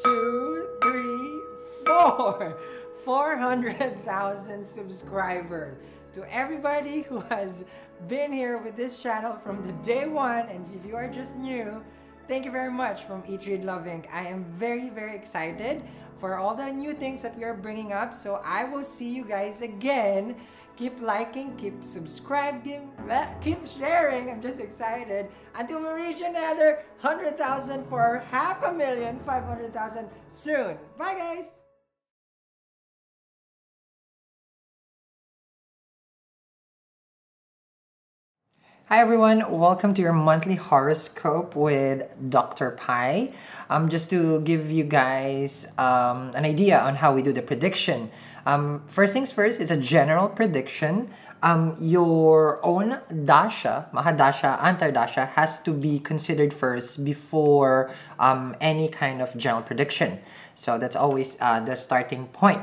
two, three, four. 400,000 subscribers. To everybody who has been here with this channel from the day one, and if you are just new, thank you very much from Eat, Read, Love Inc. I am very, very excited for all the new things that we are bringing up. So I will see you guys again. Keep liking, keep subscribing, keep sharing. I'm just excited until we reach another 100,000 for 500,000, 500,000 soon. Bye, guys. Hi everyone, welcome to your monthly horoscope with Dr. Pai. Just to give you guys an idea on how we do the prediction. First things first, it's a general prediction. Your own dasha, Mahadasha, Antardasha has to be considered first before any kind of general prediction. So that's always the starting point.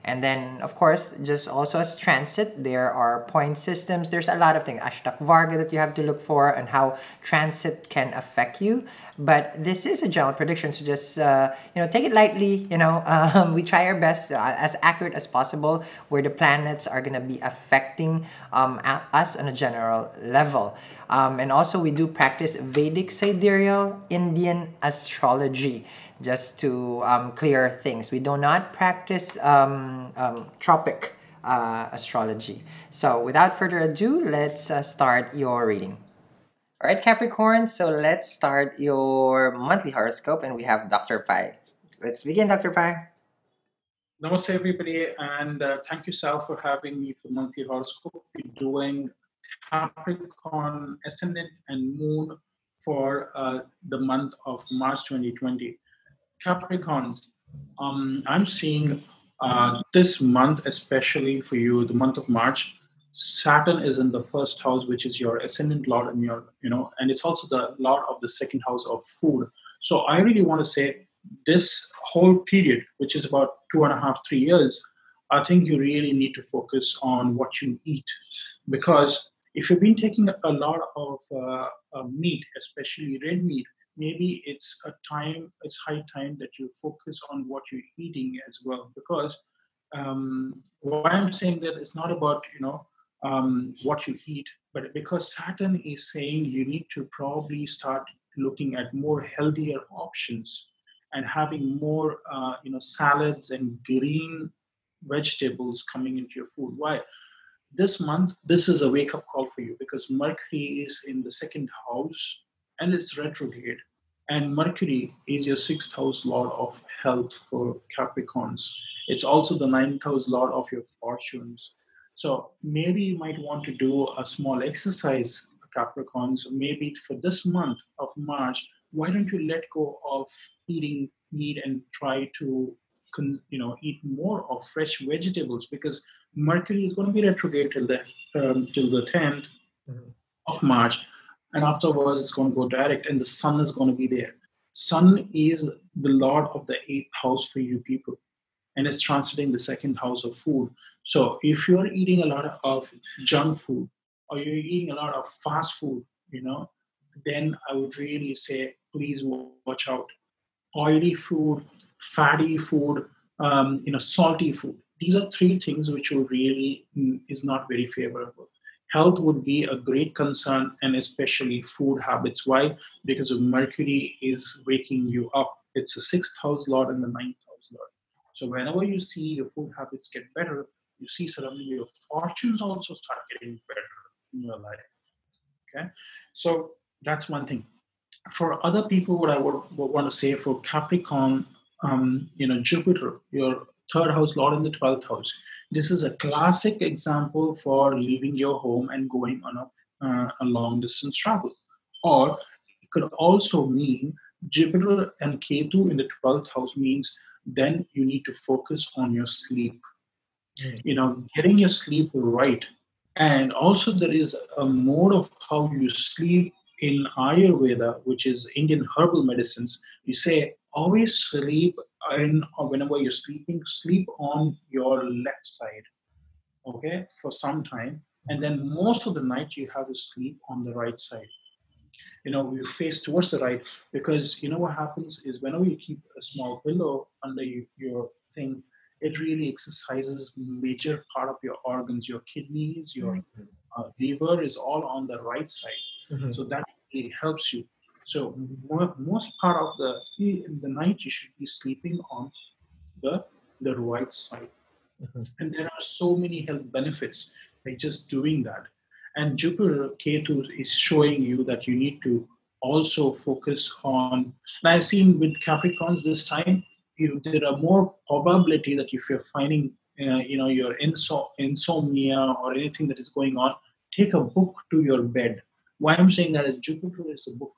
And then, of course, just also as transit, there are point systems. There's a lot of things, Ashtak Varga, that you have to look for and how transit can affect you. But this is a general prediction, so just, take it lightly. We try our best, as accurate as possible, where the planets are going to be affecting us on a general level. And also, we do practice Vedic sidereal Indian astrology, just to clear things. We do not practice tropic astrology. So without further ado, let's start your reading. All right, Capricorn, so let's start your monthly horoscope, and we have Dr. Pai. Let's begin, Dr. Pai. Namaste, everybody, and thank you, Sal, for having me for the monthly horoscope. We're doing Capricorn Ascendant and Moon for the month of March 2020. Capricorns, I'm seeing this month, especially for you, the month of March. Saturn is in the first house, which is your ascendant lord, and and it's also the lord of the second house of food. So I really want to say this whole period, which is about 2.5, 3 years, I think you really need to focus on what you eat, because if you've been taking a lot of meat, especially red meat, maybe it's high time that you focus on what you're eating as well. Because why I'm saying that it's not about what you eat, but because Saturn is saying you need to probably start looking at more healthier options and having more salads and green vegetables coming into your food. Why? This month, this is a wake up call for you, because Mercury is in the second house and it's retrograde. And Mercury is your sixth house lord of health for Capricorns. It's also the ninth house lord of your fortunes. So maybe you might want to do a small exercise, Capricorns. Maybe for this month of March, why don't you let go of eating meat and try to eat more of fresh vegetables, because Mercury is going to be retrograde till the 10th of March, and afterwards it's going to go direct, and the Sun is going to be there. Sun is the Lord of the eighth house for you people, and it's transiting the second house of food. So if you're eating a lot of junk food, or you're eating a lot of fast food, then I would really say please watch out. Oily food, fatty food, salty food. These are three things which will really is not very favorable. Health would be a great concern, and especially food habits. Why? Because of Mercury is waking you up. It's the sixth house lord and the ninth house lord. So whenever you see your food habits get better, you see suddenly your fortunes also start getting better in your life. Okay, so that's one thing. For other people, what I would want to say for Capricorn, Jupiter, your third house lord in the 12th house. This is a classic example for leaving your home and going on a long distance travel. Or it could also mean Jupiter and Ketu in the 12th house means then you need to focus on your sleep, getting your sleep right. And also, there is a mode of how you sleep in Ayurveda, which is Indian herbal medicines. You say always sleep in, or whenever you're sleeping, sleep on your left side, okay, for some time. And then most of the night, you have to sleep on the right side. you face towards the right, because what happens is whenever you keep a small pillow under your thing, it really exercises major part of your organs, your kidneys, your liver is all on the right side. So that really helps you. So most part of in the night you should be sleeping on the right side. And there are so many health benefits by just doing that. And Jupiter Ketu is showing you that you need to also focus on. And I've seen with Capricorns this time, there are more probability that if you're finding, your insomnia or anything that is going on, take a book to your bed. Why I'm saying that is Jupiter is a book.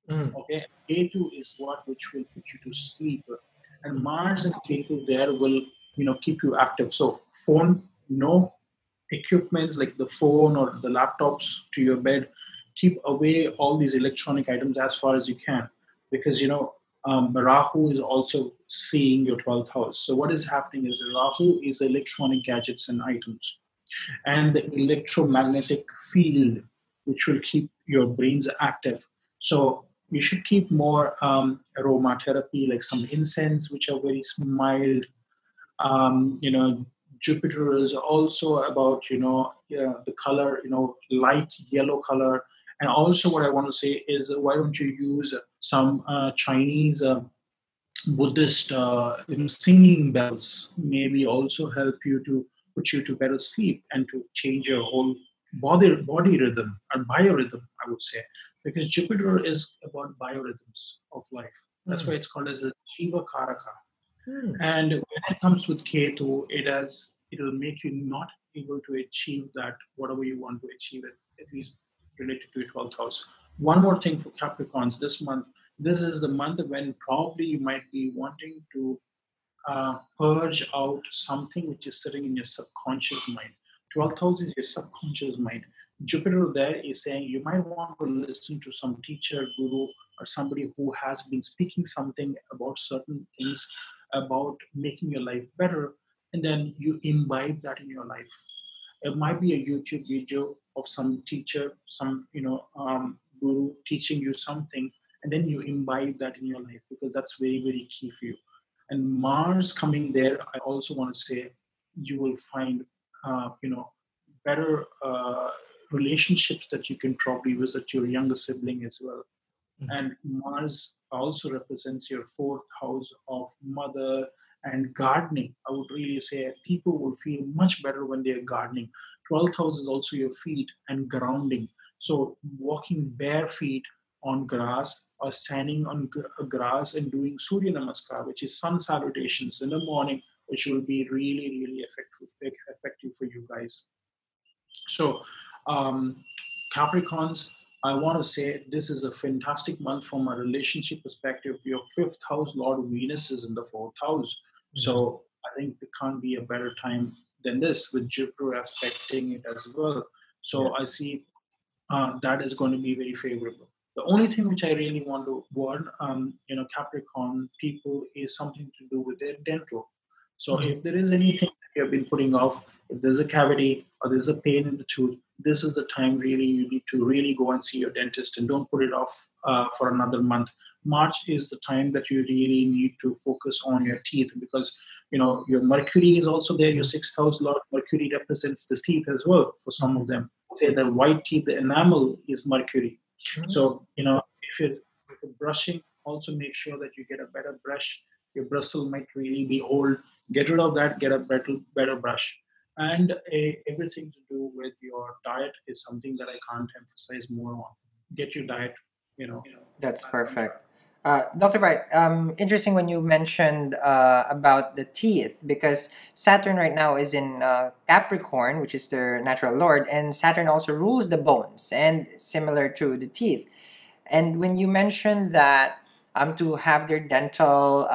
Okay, Ketu is what which will put you to sleep, and Mars and Ketu there will keep you active. So phone, no equipments like the phone or the laptops to your bed. Keep away all these electronic items as far as you can, because Rahu is also seeing your 12th house. So what is happening is Rahu is electronic gadgets and items, and the electromagnetic field, which will keep your brains active. So you should keep more aromatherapy, like some incense, which are very mild. um, you know Jupiter is also about the color, light yellow color. And also what I want to say is, why don't you use some Chinese Buddhist singing bells, maybe also help you to put you to better sleep and to change your whole body rhythm and biorhythm, I would say, because Jupiter is about biorhythms of life. That's why it's called as a Shiva Karaka. And when it comes with Ketu, it'll make you not able to achieve that whatever you want to achieve, at least related to your 12th house. One more thing for Capricorns this month. This is the month when probably you might be wanting to purge out something which is sitting in your subconscious mind. 12th house is your subconscious mind. Jupiter there is saying you might want to listen to some teacher, guru, or somebody who has been speaking something about certain things, about making your life better, and then you imbibe that in your life. It might be a YouTube video of some teacher, some guru teaching you something, and then you imbibe that in your life, because that's very very key for you. And Mars coming there, I also want to say you will find better relationships, that you can probably visit your younger sibling as well. And Mars also represents your fourth house of mother and gardening. I would really say people will feel much better when they are gardening. 12th house is also your feet and grounding. So walking bare feet on grass, or standing on grass and doing Surya Namaskar, which is sun salutations in the morning, which will be really, really effective for you guys. So, Capricorns, I want to say this is a fantastic month from a relationship perspective. Your fifth house, Lord Venus, is in the fourth house. So, I think there can't be a better time than this, with Jupiter aspecting it as well. So, I see that is going to be very favorable. The only thing which I really want to warn, Capricorn people, is something to do with their dental. So if there is anything that you have been putting off, if there's a cavity or there's a pain in the tooth, this is the time really you need to really go and see your dentist, and don't put it off for another month. March is the time that you really need to focus on your teeth, because your Mercury is also there. Your sixth house Lord Mercury represents the teeth as well for some of them. Say the white teeth, the enamel is Mercury. So if you're brushing, also make sure that you get a better brush. Your bristle might really be old. Get rid of that. Get a better brush. And everything to do with your diet is something that I can't emphasize more on. Get your diet, That's perfect. Dr. Bright, interesting when you mentioned about the teeth, because Saturn right now is in Capricorn, which is their natural lord, and Saturn also rules the bones, and similar to the teeth. And when you mentioned that to have their dental,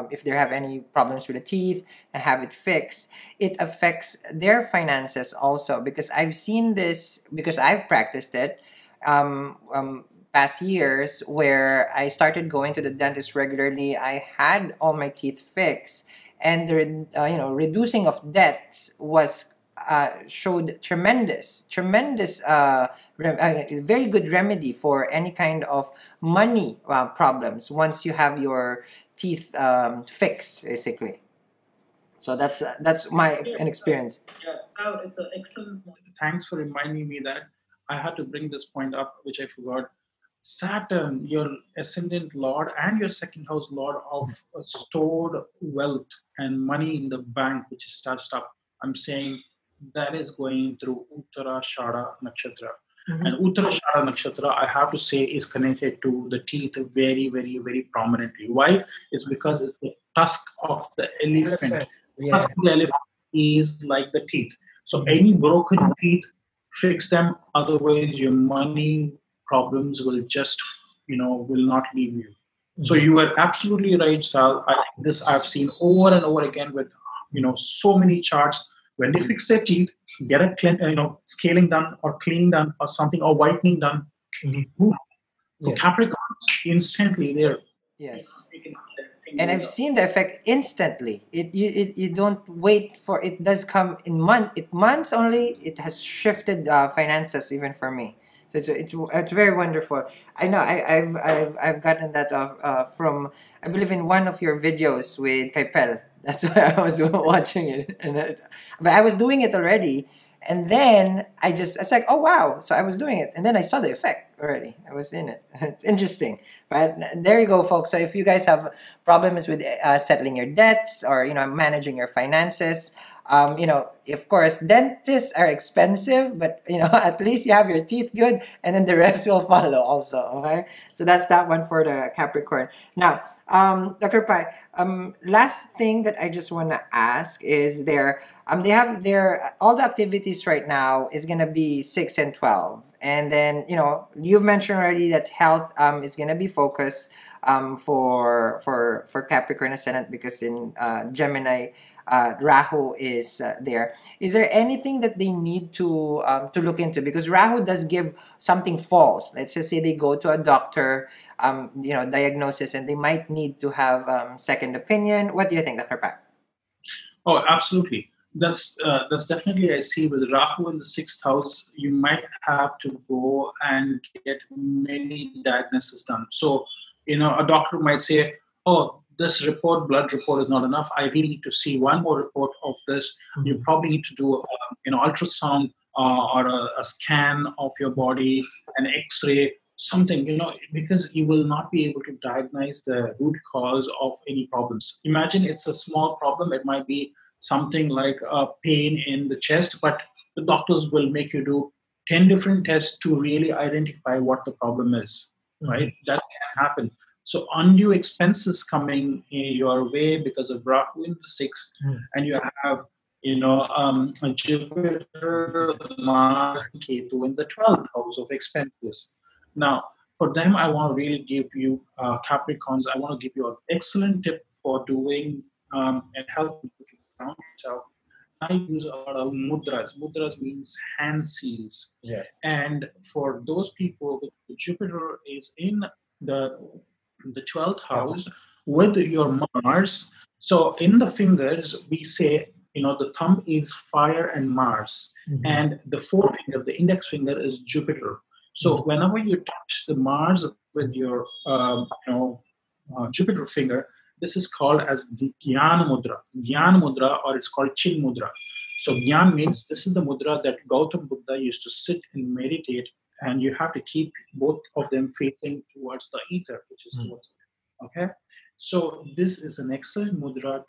if they have any problems with the teeth and have it fixed, it affects their finances also. Because I've seen this, because I've practiced it. Past years where I started going to the dentist regularly, I had all my teeth fixed, and the reducing of debts was showed tremendous, very good remedy for any kind of money problems once you have your teeth fixed, basically. So that's my an experience. Yeah, Sal, it's an excellent point. Thanks for reminding me that I had to bring this point up, which I forgot. Saturn, your ascendant lord and your second house lord of stored wealth and money in the bank, which is touched up. I'm saying that is going through Uttarashada Nakshatra. And Uttarashada Nakshatra, I have to say, is connected to the teeth very, very, very prominently. Why? It's because it's the tusk of the elephant. Yeah. Tusk of the elephant is like the teeth. So any broken teeth, fix them. Otherwise, your money problems will just, will not leave you. So you are absolutely right, Sal. This I've seen over and over again with, so many charts. When they fix their teeth, get a scaling done or cleaning done or something or whitening done. Boom. So Yes. Capricorn, instantly there. Yes. You can see that And I've seen the effect instantly. You don't wait for it. Does come in months only. It has shifted finances even for me. So it's very wonderful. I know I've gotten that from, I believe, in one of your videos with Kaipel. That's why I was watching it, but I was doing it already. And then it's like, oh wow. So I was doing it. And then I saw the effect already. I was in it. It's interesting. But there you go, folks. So if you guys have problems with settling your debts or, managing your finances, of course, dentists are expensive, but, at least you have your teeth good and then the rest will follow also. Okay. So that's that one for the Capricorn. Now, Dr. Pai, last thing that I just want to ask is they have all the activities right now is going to be 6 and 12. And then, you've mentioned already that health is going to be focused for Capricorn Ascendant because in Gemini, Rahu is there. Is there anything that they need to look into? Because Rahu does give something false. Let's just say they go to a doctor, diagnosis, and they might need to have second opinion. What do you think, Dr. Pat? Oh, absolutely. That's definitely, I see with Rahu in the sixth house, you might have to go and get many diagnoses done. So, a doctor might say, oh, this blood report is not enough. I really need to see one more report of this. You probably need to do ultrasound or a scan of your body, an X-ray, something, because you will not be able to diagnose the root cause of any problems. Imagine it's a small problem. It might be something like a pain in the chest, but the doctors will make you do 10 different tests to really identify what the problem is, right? That can happen. So undue expenses coming your way because of Rahu in the sixth, and you have, Jupiter, Mars, Ketu in the 12th house of expenses. Now, for them, I want to really give you Capricorns. I want to give you an excellent tip for doing and helping you to ground yourself. I use a lot of mudras. Mudras means hand seals. Yes. And for those people, Jupiter is in the 12th house with your Mars. So in the fingers, we say, the thumb is fire and Mars. And the forefinger, the index finger is Jupiter. So whenever you touch the Mars with your, Jupiter finger, this is called as Jnana Mudra. Jnana Mudra, or it's called Chin Mudra. So Jnana means this is the mudra that Gautam Buddha used to sit and meditate, and you have to keep both of them facing towards the ether, which is towards. Okay, so this is an excellent mudra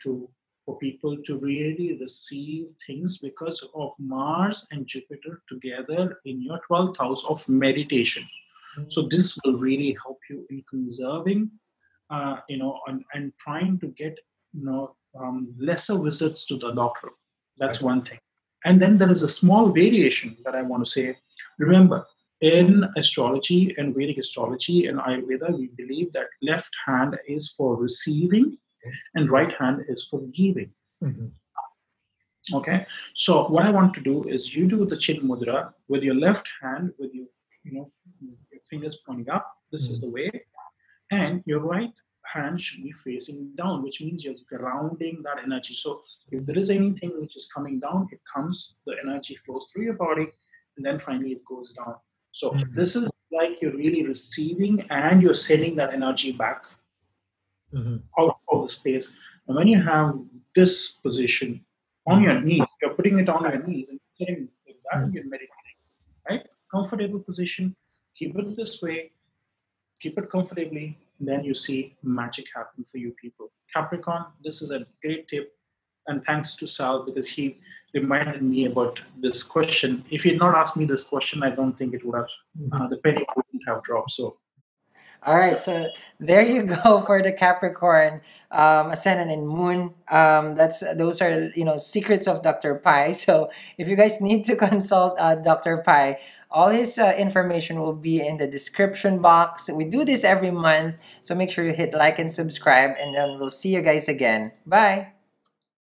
for people to really receive things because of Mars and Jupiter together in your 12th house of meditation. So this will really help you in conserving, and trying to get, lesser visits to the doctor. That's one thing. And then there is a small variation that I want to say. Remember, in astrology and Vedic astrology and Ayurveda, we believe that left hand is for receiving and right hand is for giving. Okay, so what I want to do is you do the Chin Mudra with your left hand, with your, your fingers pointing up. This is the way. And your right hand should be facing down, which means you're grounding that energy. So if there is anything which is coming down, it comes, the energy flows through your body, and then finally it goes down. So this is like you're really receiving and you're sending that energy back out of the space. And when you have this position on your knees, you're putting it on your knees and sitting like that, you're meditating, right? Comfortable position, keep it this way, keep it comfortably, and then you see magic happen for you people. Capricorn, this is a great tip. And thanks to Sal, because he reminded me about this question. If he had not asked me this question, I don't think it would have, the penny wouldn't have dropped. So, All right, so there you go for the Capricorn, Ascendant and Moon. Those are secrets of Dr. Pai. So if you guys need to consult Dr. Pai, all his information will be in the description box. We do this every month, so make sure you hit like and subscribe, and then we'll see you guys again. Bye.